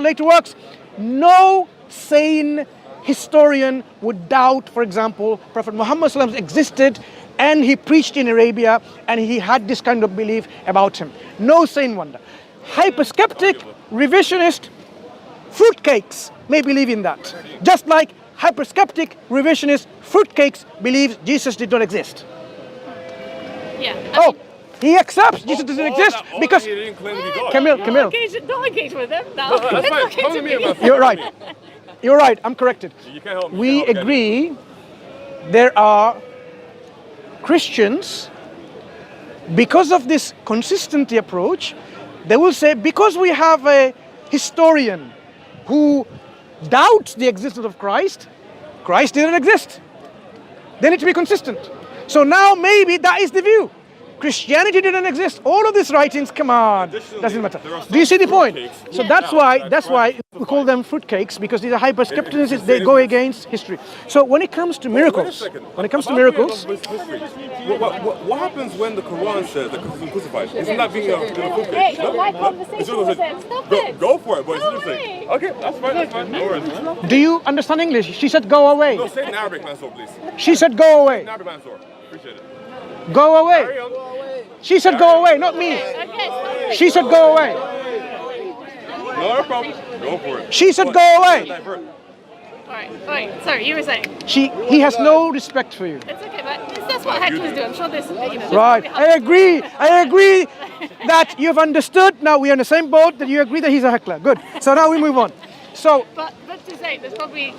later works. No sane historian would doubt, for example, Prophet Muhammad ﷺ existed and he preached in Arabia and he had this kind of belief about him. No sane one. Hyperskeptic, revisionist, fruitcakes may believe in that. Just like hyperskeptic, revisionist, fruitcakes believes Jesus did not exist. Yeah. He accepts Jesus doesn't exist because... He didn't claim to be God. Camille. Don't engage with him. No, that's fine. Come to me about You're right. You're right. I'm corrected. You can't help me. We agree there are Christians, because of this consistency approach, they will say, because we have a historian who doubts the existence of Christ, Christ didn't exist. They need to be consistent. So now maybe that is the view. Christianity didn't exist. All of these writings, come on, doesn't matter. Do you see the point? So that's why we call them fruitcakes, because these are hyper-skeptics. They go against history. So when it comes to miracles, what happens when the Quran says that Jesus is crucified? Isn't that being a fruitcake? Go for it, but it's interesting. Okay, that's fine. No worries. Do you understand English? She said go away. No, say it in Arabic, Mansur, please. She said go away. In Arabic, Mansur. Appreciate it. Go away. She said go away, not me. She said go away. No problem. Go for it. She said go away. Alright, sorry, you were saying. He has no respect for you. It's okay, but that's what hecklers do. I'm sure this, Right, I agree that you've understood. Now we're on the same boat, that you agree that he's a heckler. Good. So now we move on. So, but to say, there's probably,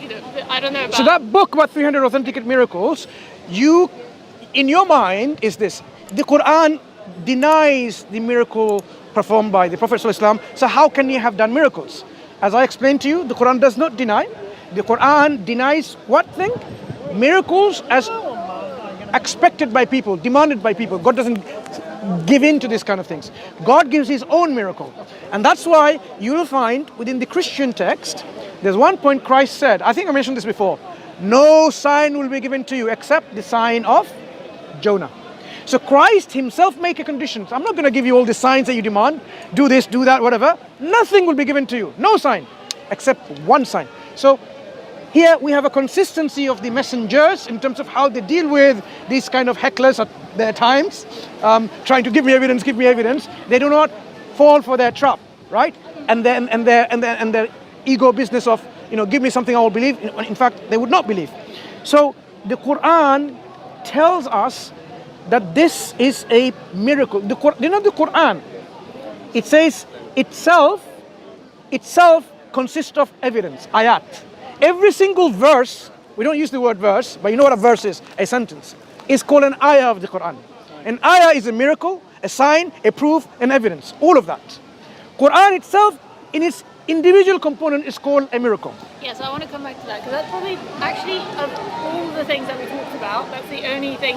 I don't know about... So that book about 300 authenticate miracles, in your mind is this: the Quran denies the miracle performed by the Prophet ﷺ, so how can he have done miracles? As I explained to you, the Quran does not deny. The Quran denies what thing? Miracles as expected by people, demanded by people. God doesn't give in to these kind of things. God gives his own miracle. And that's why you will find within the Christian text, there's one point Christ said, I think I mentioned this before, no sign will be given to you except the sign of Jonah. So Christ himself make a condition. So I'm not going to give you all the signs that you demand. Do this, do that, whatever. Nothing will be given to you. No sign except one sign. So here we have a consistency of the messengers in terms of how they deal with these kind of hecklers at their times, trying to give me evidence, give me evidence. They do not fall for their trap, right? And their ego business of, give me something I will believe. In fact, they would not believe. So the Quran tells us that this is a miracle. The Quran, it says itself consists of evidence, ayat. Every single verse, we don't use the word verse, but you know what a verse is, a sentence, is called an ayah of the Quran. An ayah is a miracle, a sign, a proof, an evidence, all of that. Quran itself, in its individual component, is called a miracle. Yes, I want to come back to that, because that's probably, actually, of all the things that we talked about, that's the only thing,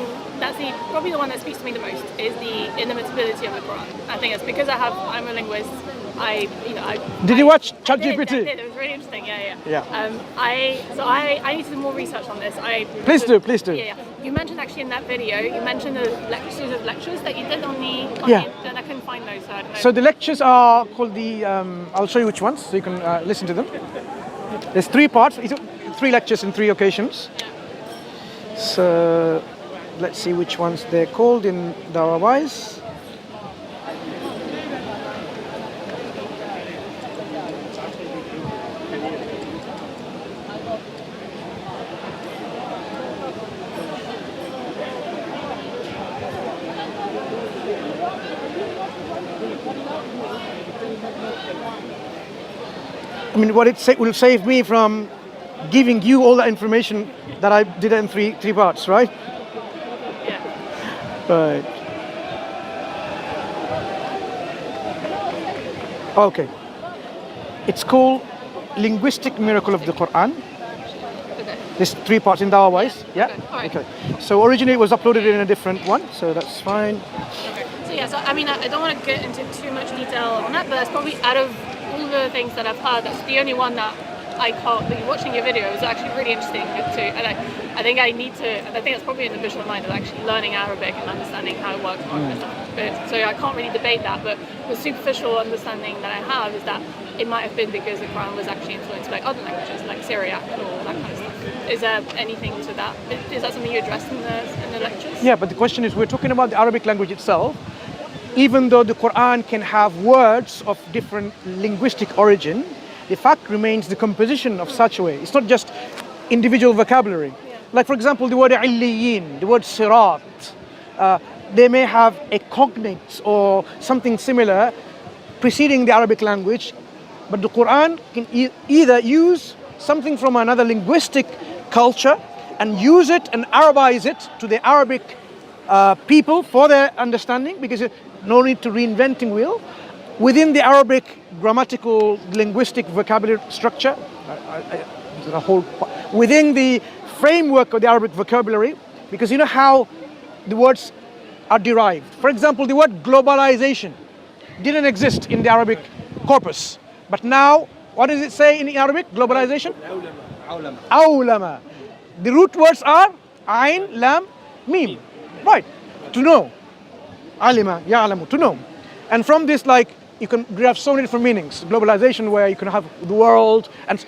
probably the one that speaks to me the most, is the inimitability of the Quran. I think it's because I'm a linguist. Did you watch ChatGPT? I did. It was really interesting. Yeah. I need to do more research on this. Please do. Yeah. You mentioned actually in that video, you mentioned the lectures that you did on the internet. I couldn't find those, so I don't know. So the lectures are called I'll show you which ones, so you can listen to them. There's 3 parts, 3 lectures in 3 occasions. Yeah. So let's see which ones they're called in Dawah-wise. I mean, what it will save me from giving you all that information that I did in three parts, right? Yeah. Right. Okay. It's called Linguistic Miracle of the Quran. Okay. There's 3 parts in Dawah-wise. Yeah? Okay. All right. Okay. So originally it was uploaded in a different one, so that's fine. Okay. So yeah, I mean, I don't want to get into too much detail on that, but that's probably out of all the things that I've heard, that's the only one that I caught. Watching your video is actually really interesting too, and I think I need to, and I think that's probably in the vision of mind of actually learning Arabic and understanding how it works and all that stuff. so I can't really debate that, but the superficial understanding that I have is that it might have been because the Quran was actually influenced by other languages, like Syriac or that kind of stuff. Is there anything to that? Is that something you addressed in the lectures? Yeah, but the question is, we're talking about the Arabic language itself. Even though the Quran can have words of different linguistic origin, the fact remains the composition of such a way. It's not just individual vocabulary. Yeah. Like, for example, the word illiyin, the word sirat, they may have a cognate or something similar preceding the Arabic language, but the Quran can either use something from another linguistic culture and use it and Arabize it to the Arabic people for their understanding, because no need to reinventing wheel. Within the Arabic grammatical linguistic vocabulary structure, within the framework of the Arabic vocabulary, because you know how the words are derived. For example, the word globalization didn't exist in the Arabic corpus, but now, what does it say in Arabic? Globalization? Awlama. The root words are ayn, lam, mim. Right, to know. Alima, ya'lamu, to know. And from this, like, you can grab so many different meanings. Globalization, where you can have the world, and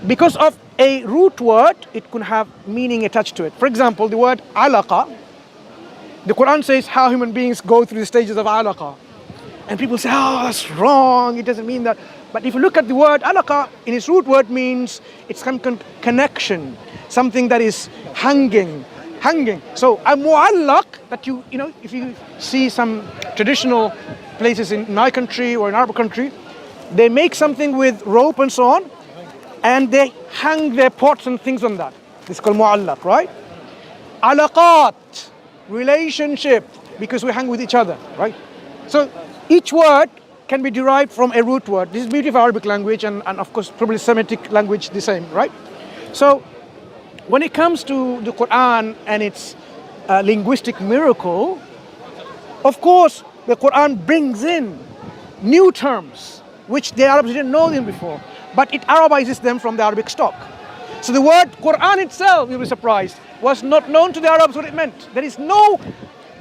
because of a root word, it can have meaning attached to it. For example, the word alaqa, the Quran says how human beings go through the stages of alaqa. And people say, oh, that's wrong, it doesn't mean that. But if you look at the word alaqa, in its root word means it's some connection, something that is hanging. So a mu'allaq, that you know, if you see some traditional places in my country or in Arab country, they make something with rope and so on, and they hang their pots and things on that. This is called mu'allaq, right? Alaqat, relationship, because we hang with each other, right? So each word can be derived from a root word. This is beauty of Arabic language, and of course probably Semitic language the same, right? So when it comes to the Quran and its linguistic miracle, of course the Quran brings in new terms which the Arabs didn't know them before, but it Arabizes them from the Arabic stock. So the word Quran itself, you'll be surprised, was not known to the Arabs what it meant. There is no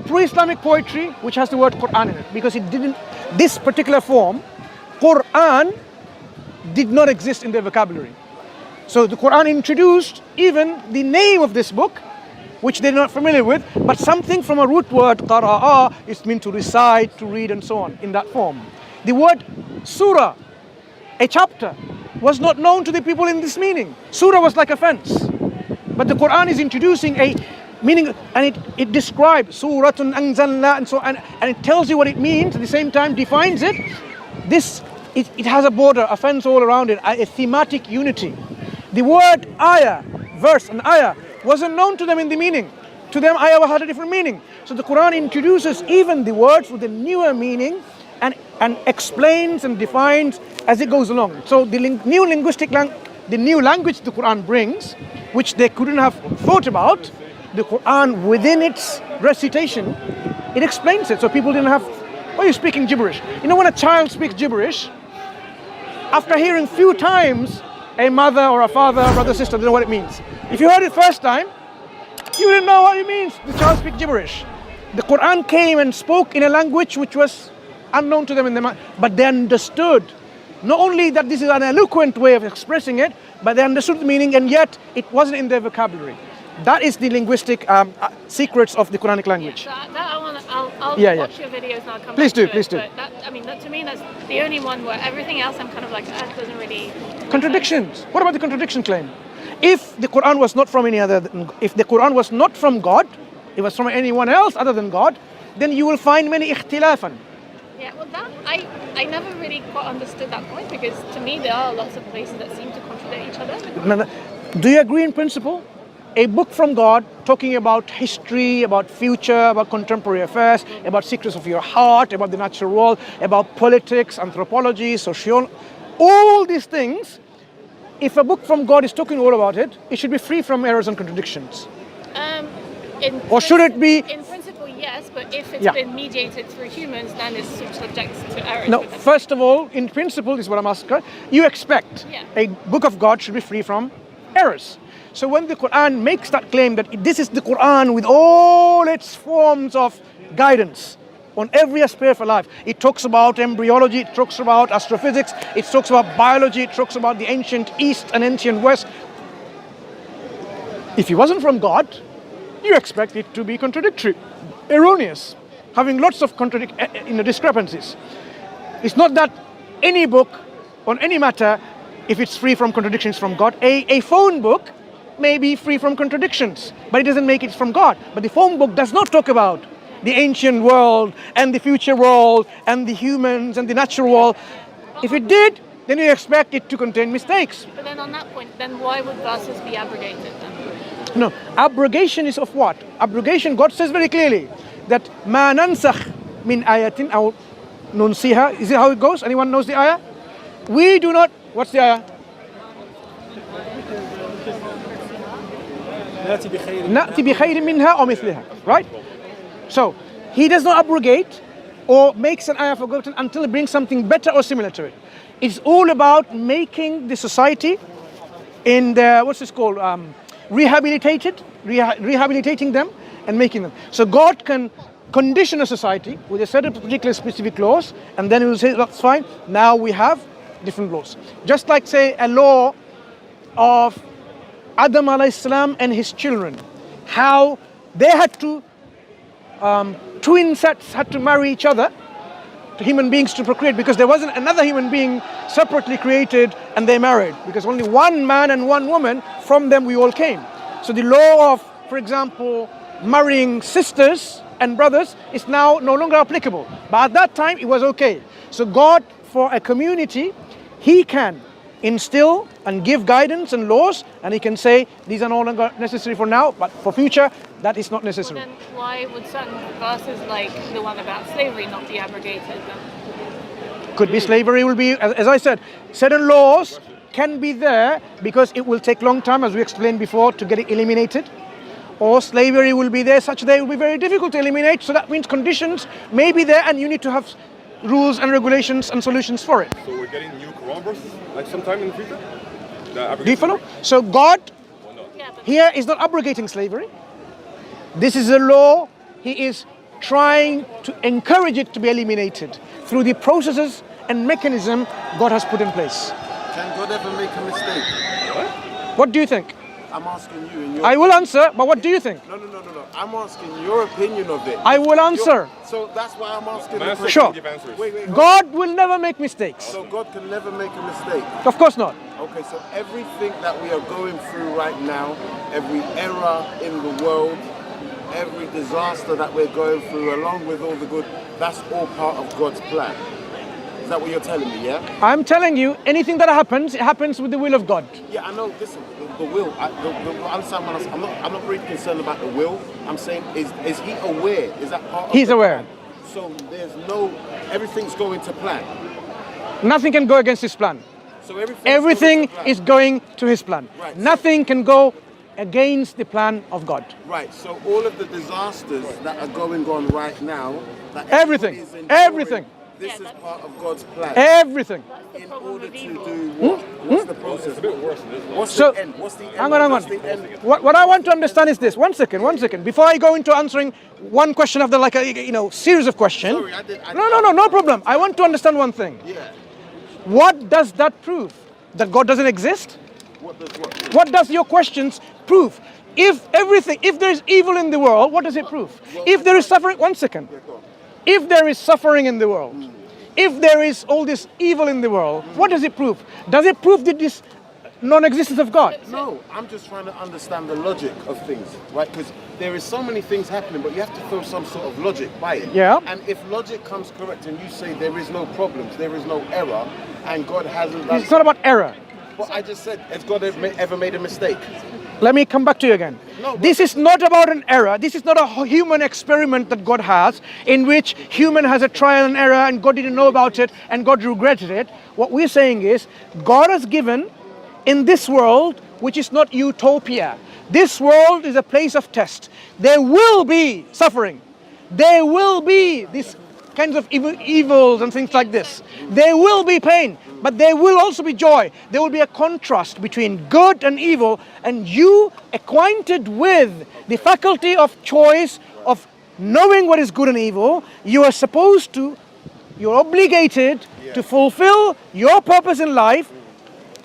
pre-Islamic poetry which has the word Quran in it, because it didn't, this particular form, Quran, did not exist in their vocabulary. So the Quran introduced even the name of this book, which they're not familiar with, but something from a root word, qara'a, is meant to recite, to read, and so on, in that form. The word surah, a chapter, was not known to the people in this meaning. Surah was like a fence. But the Quran is introducing a meaning, and it describes suratun anzalna, and so on, and it tells you what it means, at the same time defines it. It has a border, a fence all around it, a thematic unity. The word ayah, verse, and ayah wasn't known to them in the meaning. To them, ayah had a different meaning. So the Quran introduces even the words with a newer meaning and explains and defines as it goes along. So the new language the Quran brings, which they couldn't have thought about, the Quran within its recitation, it explains it. So people didn't have, oh, you're speaking gibberish. You know, when a child speaks gibberish, after hearing few times, a mother or a father, a brother, sister, don't know what it means. If you heard it first time, you didn't know what it means. The child speaks gibberish. The Quran came and spoke in a language which was unknown to them in their mind, but they understood. Not only that this is an eloquent way of expressing it, but they understood the meaning, and yet it wasn't in their vocabulary. That is the linguistic secrets of the Quranic language. Yeah, I'll watch your videos and I'll come Please back to do, please do. But that, to me, that's the only one where everything else I'm kind of like, that doesn't really... Contradictions. What about the contradiction claim? If the Quran was not from if the Quran was not from God, it was from anyone else other than God, then you will find many ikhtilafan. Yeah, well, that I never really quite understood that point, because to me there are lots of places that seem to contradict each other. Do you agree in principle? A book from God talking about history, about future, about contemporary affairs, about secrets of your heart, about the natural world, about politics, anthropology, sociology, all these things, if a book from God is talking all about it, it should be free from errors and contradictions. Or should it be? In principle, yes, but if it's been mediated through humans, then it's subject to errors. No, first of all, in principle, this is what I'm asking, you expect a book of God should be free from errors. So when the Quran makes that claim that this is the Quran with all its forms of guidance, on every aspect of life. It talks about embryology, it talks about astrophysics, it talks about biology, it talks about the ancient East and ancient West. If it wasn't from God, you expect it to be contradictory, erroneous, having lots of discrepancies. It's not that any book on any matter, if it's free from contradictions from God, a phone book may be free from contradictions, but it doesn't make it from God. But the phone book does not talk about the ancient world and the future world and the humans and the natural world. If it did, then you expect it to contain mistakes. But then on that point, then why would verses be abrogated then? No, abrogation is of what? Abrogation, God says very clearly that ma nansakh min ayatin aw nunsiha. Is it how it goes? Anyone knows the ayah? We do not. What's the ayah? Na'ti bi khayrin minha aw mithliha. Right? So, he does not abrogate or makes an ayah forgotten until he brings something better or similar to it. It's all about making the society in the, what's this called? Rehabilitating them and making them. So God can condition a society with a set of particular specific laws, and then he will say, that's fine, now we have different laws. Just like, say, a law of Adam alayhi salam and his children, how they had to, twin sets had to marry each other, to human beings to procreate, because there wasn't another human being separately created and they married, because only one man and one woman, from them we all came. So the law of, for example, marrying sisters and brothers is now no longer applicable, but at that time it was okay. So God, for a community, he can instill and give guidance and laws, and he can say these are no longer necessary for now, but for future that is not necessary. Well, then why would certain verses like the one about slavery not be abrogated then? Could be slavery will be, as I said, certain laws can be there because it will take long time, as we explained before, to get it eliminated. Or slavery will be there such that it will be very difficult to eliminate, so that means conditions may be there and you need to have rules and regulations and solutions for it. So we're getting new Quran verses, like sometime in the future? Do you follow? So God Yeah, but here is not abrogating slavery. This is a law. He is trying to encourage it to be eliminated through the processes and mechanism God has put in place. Can God ever make a mistake? What do you think? I'm asking you in your... I will answer, but what do you think? No. I'm asking your opinion of it. I will answer. So that's why I'm asking the Mansur question. Sure. can give answers. Wait. God will never make mistakes. So God can never make a mistake. Of course not. Okay, so everything that we are going through right now, every error in the world, every disaster that we're going through, along with all the good, that's all part of God's plan. Is that what you're telling me, yeah? I'm telling you, anything that happens, it happens with the will of God. Yeah, I know. Listen, the will. Understand what I'm not really concerned about the will. I'm saying, is he aware? Is that part of He's the aware. plan? So there's no, everything's going to plan. Nothing can go against his plan. So Everything is going to his plan. Right. Nothing can go against the plan of God. Right. So all of the disasters that are going on right now, that Everything. everybody's enduring, Everything. This is part of God's plan. Everything. In order to do what? What's the process? It's a bit worse than this one. What's So, the end? What's the end? hang on. What's the end? What I want to understand is this. One second. Before I go into answering one question after like a series of questions. Sorry, No problem. I want to understand one thing. Yeah. What does that prove? That God doesn't exist? What does what? What does your questions prove? If there is evil in the world, what does it prove? If there is suffering, one second. If there is suffering in the world, if there is all this evil in the world, what does it prove? Does it prove that this non-existence of God? No, I'm just trying to understand the logic of things, right? Because there is so many things happening, but you have to throw some sort of logic by it. Yeah. And if logic comes correct and you say there is no problems, there is no error, and God hasn't done... It's not about error. What I just said, has God ever made a mistake? Let me come back to you again. No, This is not about an error. This is not a human experiment that God has, in which human has a trial and error and God didn't know about it and God regretted it. What we're saying is, God has given in this world, which is not utopia. This world is a place of test. There will be suffering. There will be these kinds of evils and things like this. There will be pain, but there will also be joy. There will be a contrast between good and evil, and you, acquainted with the faculty of choice, of knowing what is good and evil, you're obligated to fulfill your purpose in life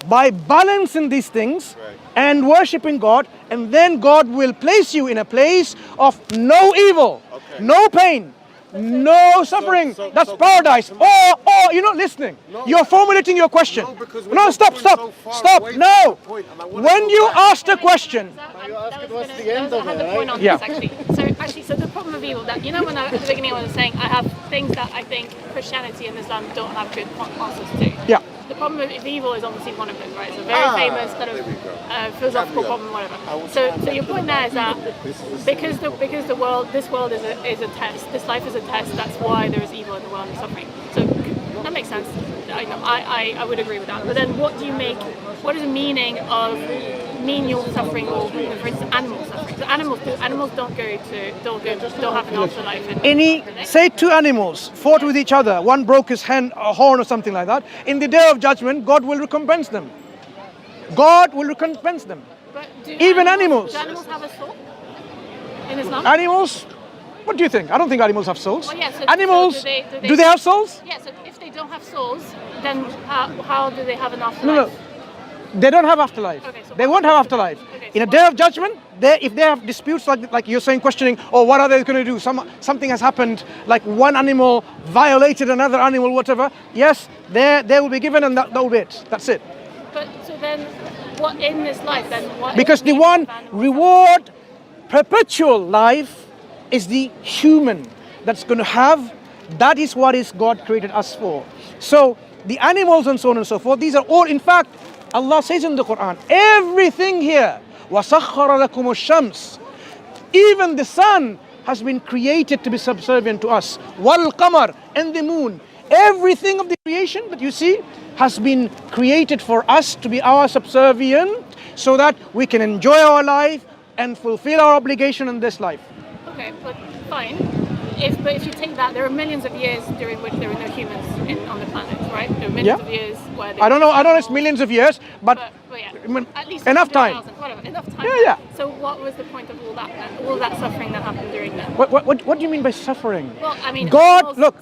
by balancing these things and worshipping God, and then God will place you in a place of no evil, no pain, no suffering. That's paradise. Or you're not listening. You're formulating your question. No, stop. No. When you asked a question, So the problem of evil, that, when at the beginning I was saying I have things that I think Christianity and Islam don't have good answers to. Yeah. The problem of evil is obviously one of them, right? It's a very famous kind of philosophical problem, whatever. So your point there is that because this world is a test, this life is a test. That's why there is evil in the world and suffering. So that makes sense. I would agree with that. But then, what is the meaning of menial suffering, or for instance, animal suffering? So animals don't have an afterlife. Say two animals fought with each other. One broke his horn or something like that. In the day of judgment, God will recompense them. God will recompense them. But Even animals. Do animals have a soul in Islam? Animals? What do you think? I don't think animals have souls. Well, yeah, Animals, so do they have souls? Yeah, so if they don't have souls, then how do they have an afterlife? No. They don't have afterlife. Okay, so they won't have afterlife. Okay, In a day of judgment, if they have disputes like you're saying, questioning, what are they going to do? Something has happened, like one animal violated another animal, whatever. Yes, they will be given, and that will be it. That's it. But so then, what in this life then? Because the one reward, perpetual life, is the human that's going to have. That is what God created us for. So the animals and so on and so forth, these are all, in fact, Allah says in the Quran, everything here, وَسَخَّرَ لَكُمُ الشَّمْسِ, even the sun has been created to be subservient to us. وَالْقَمَرِ, and the moon. Everything of the creation that you see has been created for us to be our subservient, so that we can enjoy our life and fulfill our obligation in this life. Okay, but fine. But if you take that, there are millions of years during which there are no humans on the planet, right? There are millions of years where I don't know it's millions of years, but yeah, at least enough time. Whatever, enough time. Yeah. So what was the point of all that then? All that suffering that happened during that? What do you mean by suffering? Well, I mean, God, look.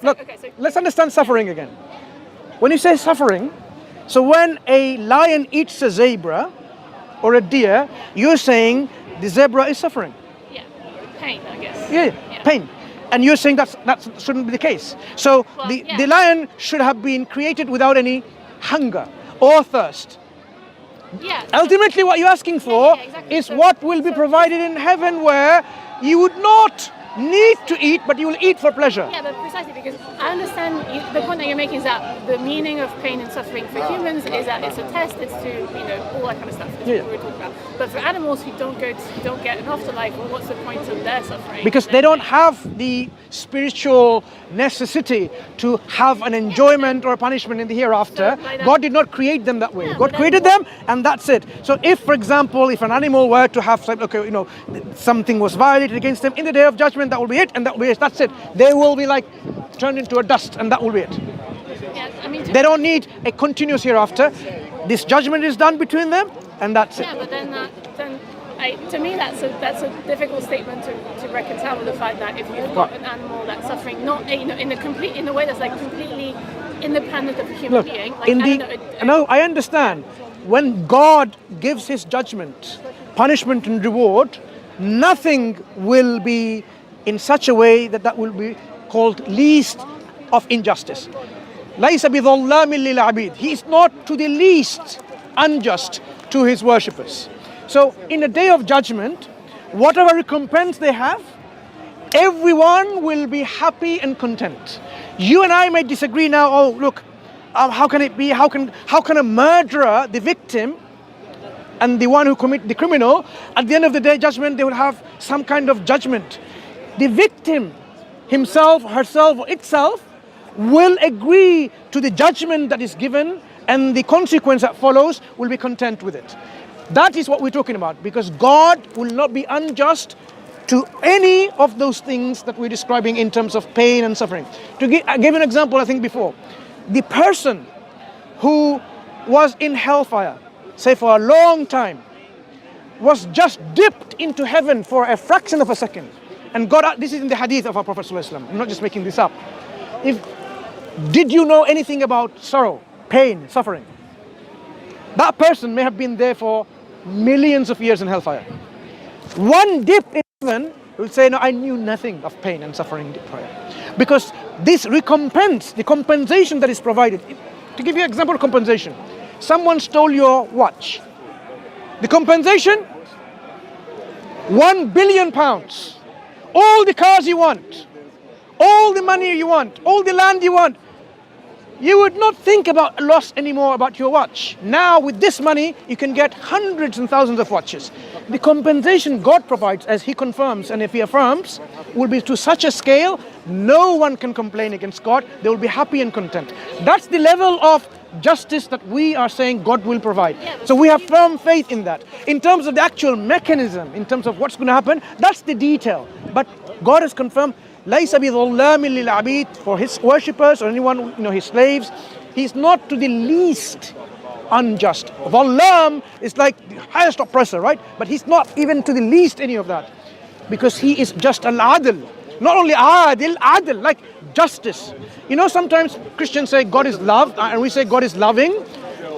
Let's understand suffering again. When you say suffering, so when a lion eats a zebra or a deer, you're saying the zebra is suffering. Yeah, pain, I guess. Yeah, pain. And you're saying that shouldn't be the case. So the lion should have been created without any hunger or thirst. Yeah. Ultimately, what you're asking for exactly. is what will be provided in heaven, where you would not need to eat, but you will eat for pleasure. Yeah, but precisely because I understand the point that you're making is that the meaning of pain and suffering for humans is that it's a test, it's to, all that kind of stuff. That's what we're talking about. But for animals who don't get an afterlife, well, what's the point of their suffering? Because they don't have the spiritual necessity to have an enjoyment or a punishment in the hereafter. So God did not create them that way. God created them, and that's it. So if, for example, if an animal were to have, something was violated against them in the day of judgment, that will be it, and that will be it. That's it. They will be turned into a dust, and that will be it. Yeah, I mean, they don't need a continuous hereafter. This judgment is done between them, and that's it. Yeah, but then to me that's a difficult statement to reconcile with the fact that if you've got an animal that's suffering, not in a way that's completely independent of a human being. I understand. When God gives His judgment, punishment and reward, nothing will be in such a way that will be called least of injustice. لَيْسَ بِظَلَّامٍ لِلْعَبِيدِ. He is not to the least unjust to His worshippers. So in the day of judgment, whatever recompense they have, everyone will be happy and content. You and I may disagree now. How can it be? How can a murderer, the victim, and the one who commit the criminal, at the end of the day judgment, they will have some kind of judgment? The victim himself, herself, or itself will agree to the judgment that is given, and the consequence that follows will be content with it. That is what we're talking about, because God will not be unjust to any of those things that we're describing in terms of pain and suffering. I gave an example, I think, before. The person who was in hellfire, say for a long time, was just dipped into heaven for a fraction of a second. And God, this is in the hadith of our Prophet ﷺ. I'm not just making this up. Did you know anything about sorrow, pain, suffering? That person may have been there for millions of years in hellfire. One dip in heaven will say, no, I knew nothing of pain and suffering prior. Because this recompense, the compensation that is provided, to give you an example of compensation, someone stole your watch. The compensation, £1 billion. All the cars you want, all the money you want, all the land you want. You would not think about loss anymore about your watch. Now with this money, you can get hundreds and thousands of watches. The compensation God provides, as He confirms and if He affirms, will be to such a scale, no one can complain against God. They will be happy and content. That's the level of justice that we are saying God will provide. So we have firm faith in that. In terms of the actual mechanism, in terms of what's going to happen, that's the detail. But God has confirmed, لَيْسَ بِظَلَّامٍ لِلْعَبِيدِ, for His worshippers or anyone, His slaves, He's not to the least unjust. Dhallam is like the highest oppressor, right? But He's not even to the least any of that. Because He is just al-adil. Not only adil, like justice. Sometimes Christians say God is love, and we say God is loving.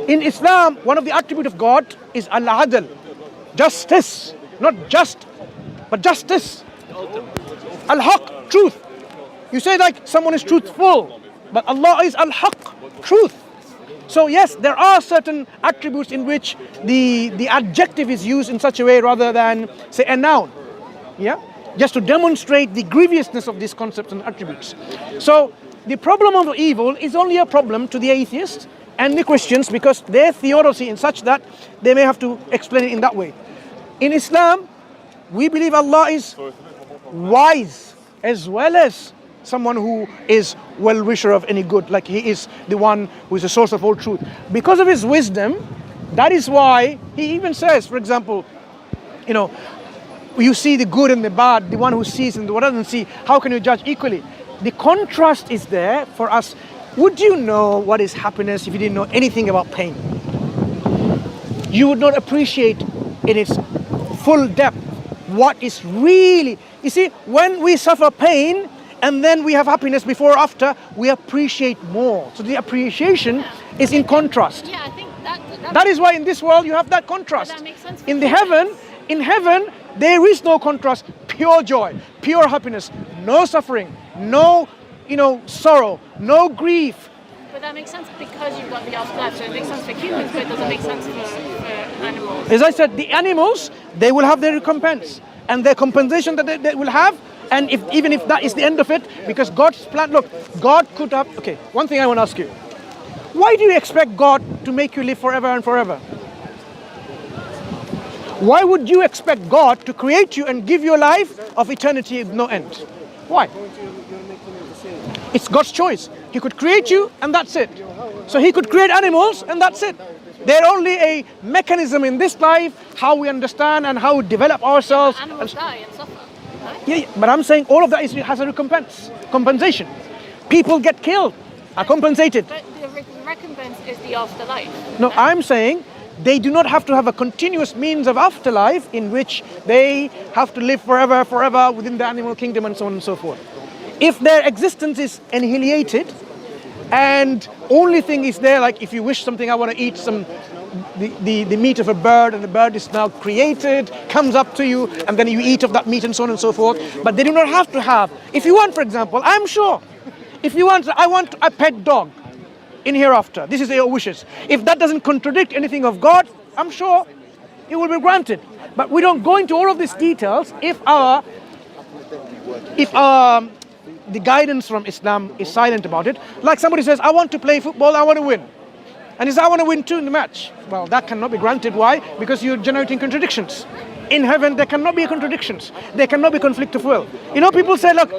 In Islam, one of the attributes of God is al-adil. Justice. Not just, but justice. Al-haq, truth. You say like someone is truthful, but Allah is al-haq, truth. So yes, there are certain attributes in which the adjective is used in such a way rather than, say, a noun. Yeah? Just to demonstrate the grievousness of these concepts and attributes. So the problem of evil is only a problem to the atheists and the Christians because their theodicy is such that they may have to explain it in that way. In Islam, we believe Allah is wise as well as someone who is well-wisher of any good, like He is the one who is the source of all truth. Because of His wisdom, that is why He even says, for example, you see the good and the bad, the one who sees and the one who doesn't see, how can you judge equally? The contrast is there for us. Would you know what is happiness if you didn't know anything about pain? You would not appreciate in its full depth what is really. You see, when we suffer pain and then we have happiness before or after, we appreciate more. So the appreciation is in contrast. Yeah, I think that is why in this world you have that contrast. That makes sense. In heaven, there is no contrast. Pure joy, pure happiness, no suffering, no, sorrow, no grief. But that makes sense because you've got the afterlife. So it makes sense for humans, but it doesn't make sense for animals. As I said, the animals, they will have their recompense and their compensation that they will have. And even if that is the end of it, because God's plan, look, God could have, okay, one thing I want to ask you. Why do you expect God to make you live forever and forever? Why would you expect God to create you and give you a life of eternity with no end? Why? It's God's choice. He could create you and that's it. So He could create animals and that's it. They're only a mechanism in this life, how we understand and how we develop ourselves. Yeah, animals die and suffer. Right? Yeah, but I'm saying all of that has a compensation. People get killed, are compensated. But the recompense is the afterlife. No, I'm saying they do not have to have a continuous means of afterlife in which they have to live forever within the animal kingdom and so on and so forth. If their existence is annihilated and only thing is there, like if you wish something, I want to eat the meat of a bird, and the bird is now created, comes up to you, and then you eat of that meat and so on and so forth. But they do not have to have. If you want, for example, I'm sure, if you want, I want a pet dog in hereafter. This is your wishes. If that doesn't contradict anything of God, I'm sure it will be granted. But we don't go into all of these details if the guidance from Islam is silent about it. Like somebody says, I want to play football, I want to win. And he says, I want to win too in the match. Well, that cannot be granted. Why? Because you're generating contradictions. In heaven, there cannot be contradictions. There cannot be conflict of will. People say, look,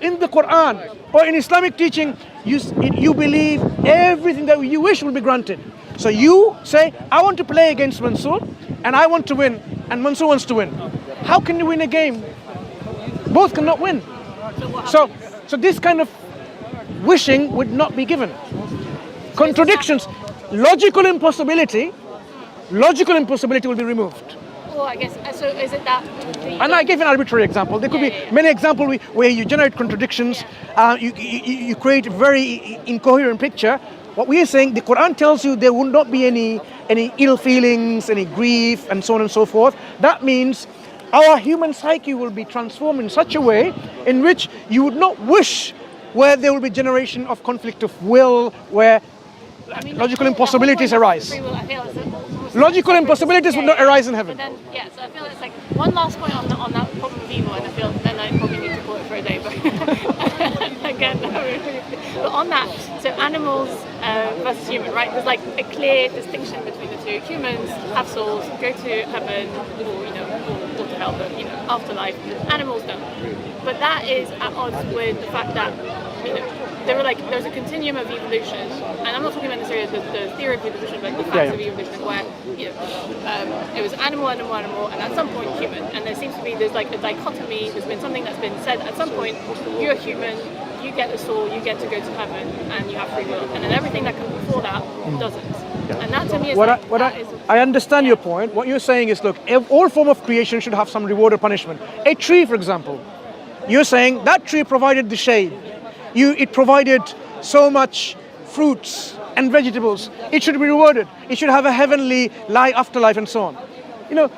in the Quran or in Islamic teaching, you believe everything that you wish will be granted. So you say, I want to play against Mansur, and I want to win, and Mansur wants to win. How can you win a game? Both cannot win. So this kind of wishing would not be given. Contradictions, logical impossibility will be removed. therefore, I guess, so is it that... And I gave an arbitrary example. There could be many examples where you generate contradictions, you create a very incoherent picture. What we are saying, the Quran tells you there will not be any ill feelings, any grief, and so on and so forth. That means our human psyche will be transformed in such a way in which you would not wish where there will be generation of conflict of will, where logical impossibilities arise. Logical impossibilities would not arise in heaven. But then, so I feel it's like one last point on that problem of evil, and I feel then I probably need to call it for a day. But again, but on that, so animals versus human, right? There's like a clear distinction between the two. Humans have souls, go to heaven, or to hell, but afterlife. Animals don't. But that is at odds with the fact that there's a continuum of evolution, and I'm not talking about necessarily the theory of evolution, but the facts of evolution, where it was animal, and at some point human, and there seems to be there's like a dichotomy. There's been something that's been said at some point. You're human, you get the soul, you get to go to heaven, and you have free will, and then everything that comes before that doesn't. Yeah. And that to me is I understand your point. What you're saying is, look, all form of creation should have some reward or punishment. A tree, for example, you're saying that tree provided the shade. It provided so much fruits and vegetables. It should be rewarded. It should have a heavenly life, afterlife, and so on.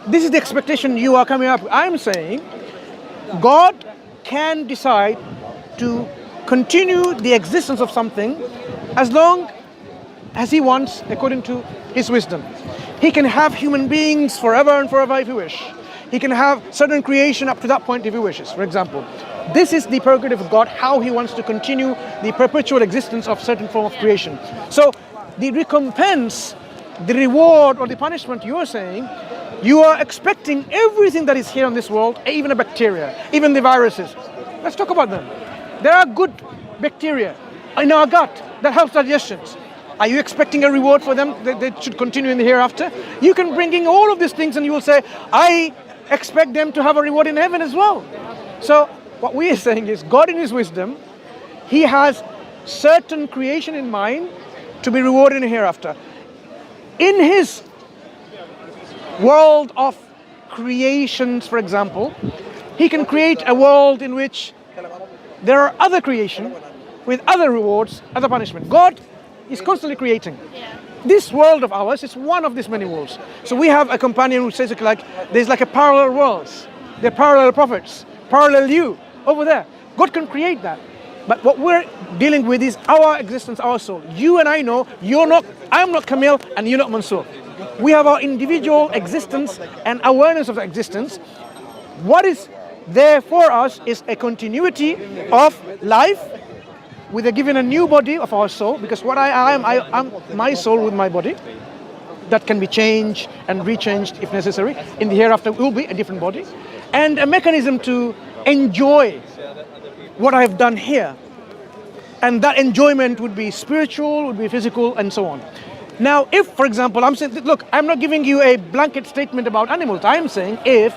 This is the expectation you are coming up with. I'm saying God can decide to continue the existence of something as long as He wants, according to His wisdom. He can have human beings forever and forever if He wishes. He can have certain creation up to that point if He wishes, for example. This is the prerogative of God, how He wants to continue the perpetual existence of certain form of creation. So the recompense, the reward or the punishment you're saying, you are expecting everything that is here on this world, even a bacteria, even the viruses. Let's talk about them. There are good bacteria in our gut that helps digestions. Are you expecting a reward for them that they should continue in the hereafter? You can bring in all of these things and you will say, I expect them to have a reward in heaven as well. So what we are saying is God in His wisdom, He has certain creation in mind to be rewarded in the hereafter. In His world of creations, for example, He can create a world in which there are other creation with other rewards, other punishment. God is constantly creating. This world of ours is one of these many worlds. So we have a companion who says there's like a parallel worlds. There are parallel prophets, parallel you over there. God can create that. But what we're dealing with is our existence, our soul. You and I know, I'm not Camille and you're not Mansur. We have our individual existence and awareness of the existence. What is there for us is a continuity of life with given a new body of our soul, because what I am my soul with my body that can be changed and rechanged if necessary. In the hereafter will be a different body, and a mechanism to enjoy what I've done here. And that enjoyment would be spiritual, would be physical, and so on. Now, if, for example, I'm saying, look, I'm not giving you a blanket statement about animals. I am saying if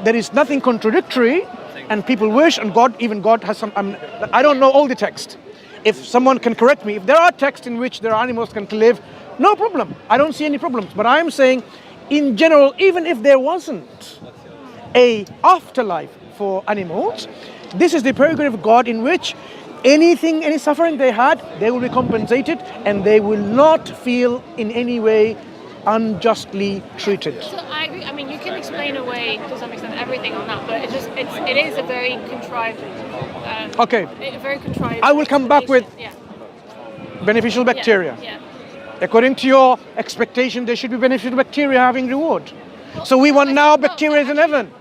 there is nothing contradictory, and people wish, and even God has some, I don't know all the text. If someone can correct me, if there are texts in which there are animals can live, no problem. I don't see any problems. But I'm saying, in general, even if there wasn't a afterlife for animals, this is the prerogative of God in which any suffering they had, they will be compensated, and they will not feel in any way unjustly treated. So I agree. I mean, you can explain away to some extent everything on that, but it is a very contrived. Very contrived. I will come back with beneficial bacteria. According to your expectation, there should be beneficial bacteria having reward. So we want now bacteria in heaven.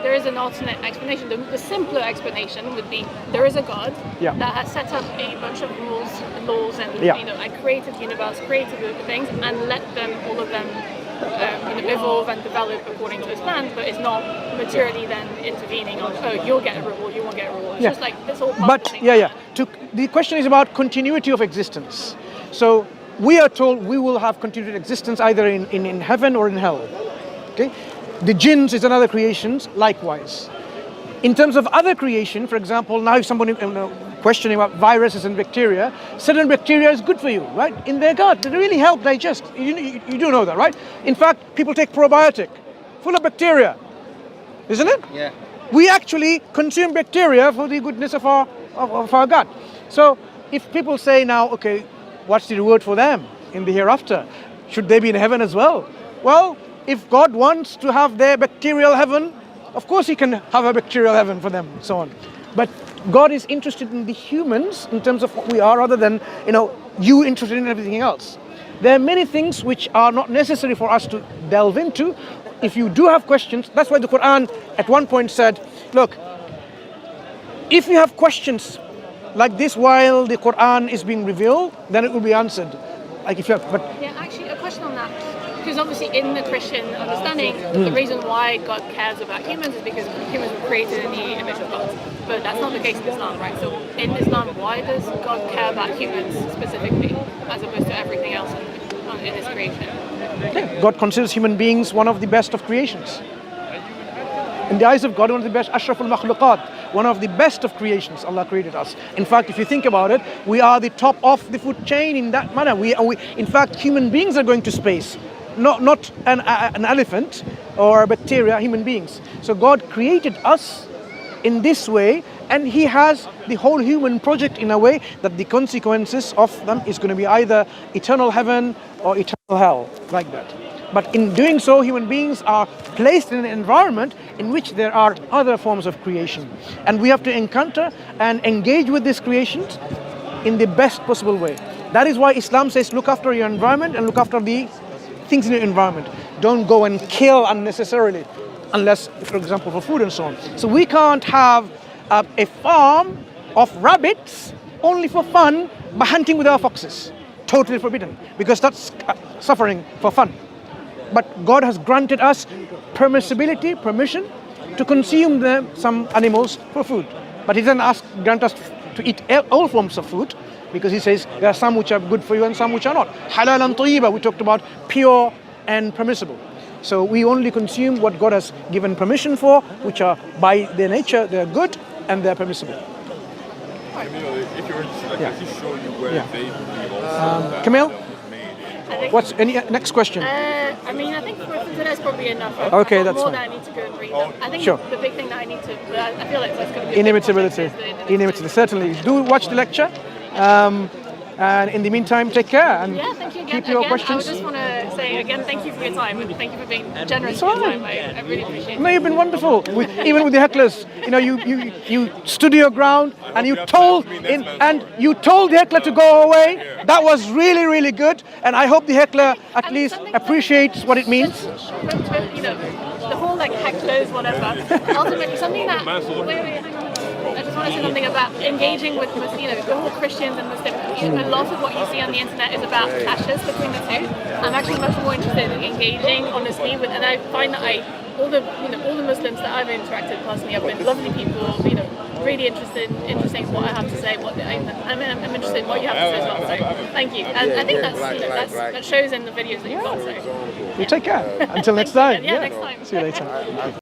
There is an alternate explanation. The simpler explanation would be there is a God that has set up a bunch of rules, laws, and I created the universe, created the things, and let all of them evolve and develop according to His plans, but it's not materially then intervening on, you'll get a reward, you won't get a reward. It's just like this whole part of thing. The question is about continuity of existence. So we are told we will have continued existence either in heaven or in hell. Okay? The jinns is another creation, likewise. In terms of other creation, for example, now if somebody questioning about viruses and bacteria, certain bacteria is good for you, right? In their gut, they really help digest. You do know that, right? In fact, people take probiotic, full of bacteria, isn't it? Yeah. We actually consume bacteria for the goodness of our gut. So if people say now, okay, what's the reward for them in the hereafter? Should they be in heaven as well? Well, if God wants to have their bacterial heaven, of course he can have a bacterial heaven for them, and so on. But God is interested in the humans in terms of what we are, rather than, you interested in everything else. There are many things which are not necessary for us to delve into. If you do have questions, that's why the Quran at one point said, look, if you have questions like this while the Quran is being revealed, then it will be answered. Like if you have, Yeah, actually, a question on that. Because obviously in the Christian understanding, the reason why God cares about humans is because humans were created in the image of God. But that's not the case in Islam, right? So in Islam, why does God care about humans specifically, as opposed to everything else in his creation? yeah, God considers human beings one of the best of creations. In the eyes of God, one of the best, ashraful makhluqat, one of the best of creations. Allah created us. In fact, if you think about it, we are the top of the food chain in that manner. In fact, human beings are going to space, not an elephant or a bacteria, human beings. So God created us in this way, and he has the whole human project in a way that the consequences of them is going to be either eternal heaven or eternal hell, like that. But in doing so, human beings are placed in an environment in which there are other forms of creation. And we have to encounter and engage with these creations in the best possible way. That is why Islam says look after your environment and look after the things in your environment. Don't go and kill unnecessarily, unless, for example, for food and so on. So we can't have a farm of rabbits only for fun by hunting with our foxes. Totally forbidden, because that's suffering for fun. But God has granted us permission to consume some animals for food. But he doesn't grant us to eat all forms of food, because he says there are some which are good for you and some which are not. Halal and tayyiba, we talked about pure and permissible. So we only consume what God has given permission for, which are by their nature, they're good and they're permissible. If you're interested, I can just show you where they believe also that Camille? that was made. I think, What's any next question? I mean, I think for today's probably enough. Okay, I've got that's more fine. that I need to go and read them. I think Sure. the big thing that I need to, I feel like that's going to be a big Inimitability. project is the Inimitability, certainly. Do watch the lecture. And in the meantime, take care and Yeah, thank you again. keep your I questions. just want to say again, thank you for your time and thank you for being generous with your time. I really appreciate it. No, you've been wonderful. Even with the hecklers, you stood your ground and you told the heckler to go away. That was really, really good. And I hope the heckler at least appreciates what it means. The whole hecklers, whatever. Ultimately, something that. Wait, hang on. I just want to say something about engaging with the whole Christians and Muslims. A lot of what you see on the internet is about clashes between the two. I'm actually much more interested in engaging honestly with, and I find that all the Muslims that I've interacted personally have been lovely people. Really interesting in what I have to say. I'm interested in what you have to say as well. So thank you. And I think that shows in the videos that you've got. So You take care. Until next time. Yeah, next time. See you later.